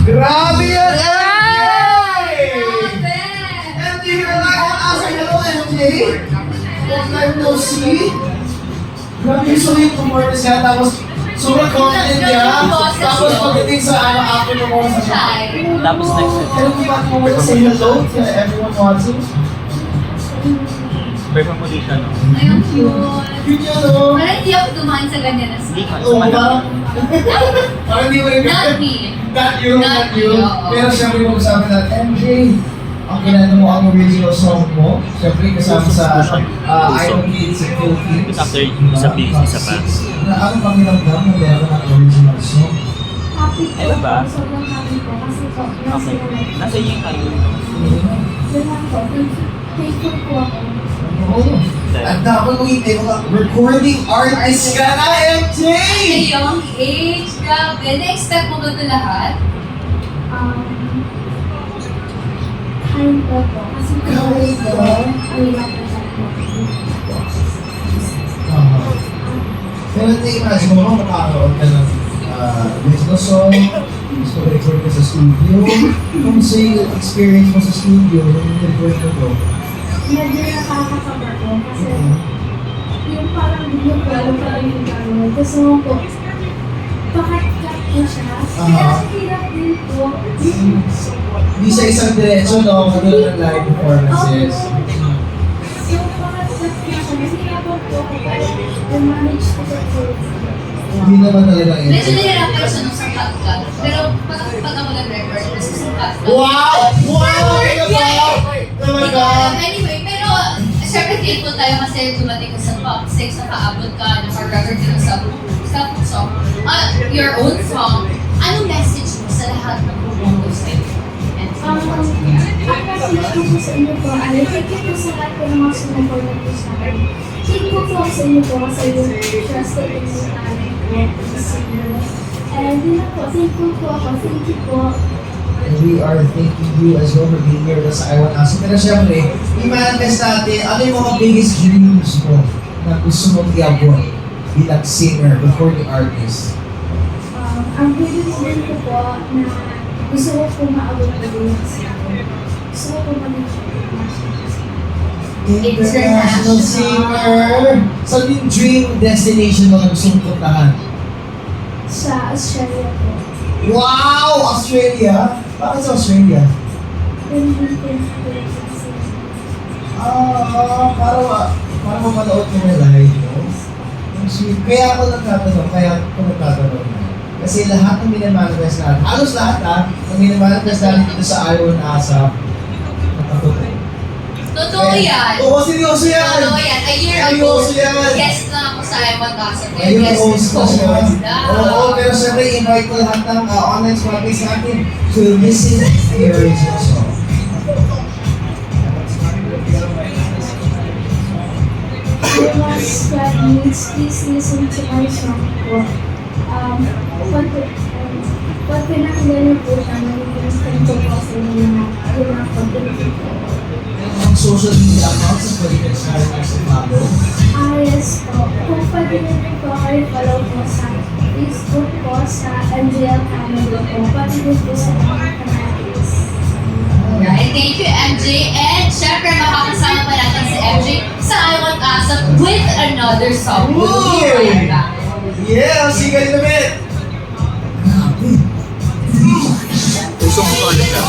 Grabe yan, MJ! MJ, wala akong asa. Hello, MJ. Long time no see. Grabe yung sweet performance niya. Tapos, super confident niya. Tapos, pagdating sa ako ng mga sa siya. Tapos next set. Pero kung bakit mo wala say hello to everyone watching? Perform mo dito, no? Ayun, cute. Yun yun, no? Parang hindi ako dumaan sa ganyan na Hindi ka. Oo, parang... Parang hindi mo rin... Not me. Not you, not you. oo. Pero siyempre mag-usapan natin, MJ, ang kinano mo ang original song mo. Siyempre kasama sa Icon Kids sa Philippines. Tapos after isa piece, isa pa. Na ano pakiramdam na meron ng original song? Happy po. Ano ba? Sobrang happy po. Kasi po, Okay. Nasa iyo yung kayo. yun lang po. Thankful po ako. Oo. At dapat mo hindi mga recording artist ka na, MJ! At a young age, grabe. Na-expect mo ba ito lahat? Kind po po. Kasi po, Kind po, ba? ang hirap na siya po. Pero na-imagine mo ba makakaroon ka ng original song, gusto ko record ka sa studio. Kung sa yung experience mo sa studio, yung record mo to, Medyo nakakakaba po. Kasi yung parang video po, yung parang yung gano'n. Gusto mo po, pakat-cut po siya. Kaya ang hirap din po. hindi sa isang diretso, no? Katulad ng live performances. Yung pakat-cut po siya. Kasi hirap po ako i-manage ko po. Hindi naman talaga yun. Medyo nahirapan siya nung sa cut-cut. Pero pag ako nag-record, kasi sa cut-cut. Wow! Wow! Talaga! Anyway, pero syempre thankful tayo kasi dumating ka sa top 6, nakaabot ka, naka-record ka sa song. Your own song. Anong message mo sa lahat ng pumunto sa'yo? Ang message ko po sa inyo po ay thank you po sa lahat po ng mga sumuporta po sa akin. Thank you po sa inyo po kasi yung trusted in your talent po sa inyo. And yun na po, thankful po ako. Thank you po. And we are thanking you as well for being here with us sa I Want Us. Pero syempre, i-manifest natin, ano yung mga biggest dreams mo na gusto mong i-abot bilang singer before the artist? Ang biggest din ko po na gusto ko po maabot po din sa akin. Gusto ko po maging International singer! Saan yung dream destination mo na gusto mong puntahan? sa Australia po. Wow! Australia? Bakit sa Australia? Para mapanood mo na live, no? Ang sweet. Kaya ako nagtatanong na. Kasi lahat ng minamanifest natin, halos lahat ng minamanifest natin dito sa Iron Asa, nakatotoo. Totoo yan. Oo, seryoso yan! Totoo yan. A year ago, Seryoso yan! guest na ako sa Iwan Gossip. Ngayon, Guest host na siya. co-host na. Oo, pero syempre, invite ko lahat ng online spotlights natin to listen to your original song. Yes, God needs, please listen to my song po. Pag pinakinggan niyo po siya, nag-instant ko po sa inyo na yun ang pag-ibig ko. Ang social media accounts ang pwede ka sa akin sa follow. Yes po. Kung pwede niyo po kayo follow po sa Facebook po sa MJL Canada po. Pwede din po sa mga kanalis. Alright, thank you MJ. And syempre makakasama pa natin si MJ sa I Want Asap with another song. Woo! Yeah, see you guys in a bit! Gusto mo ko ulit ka.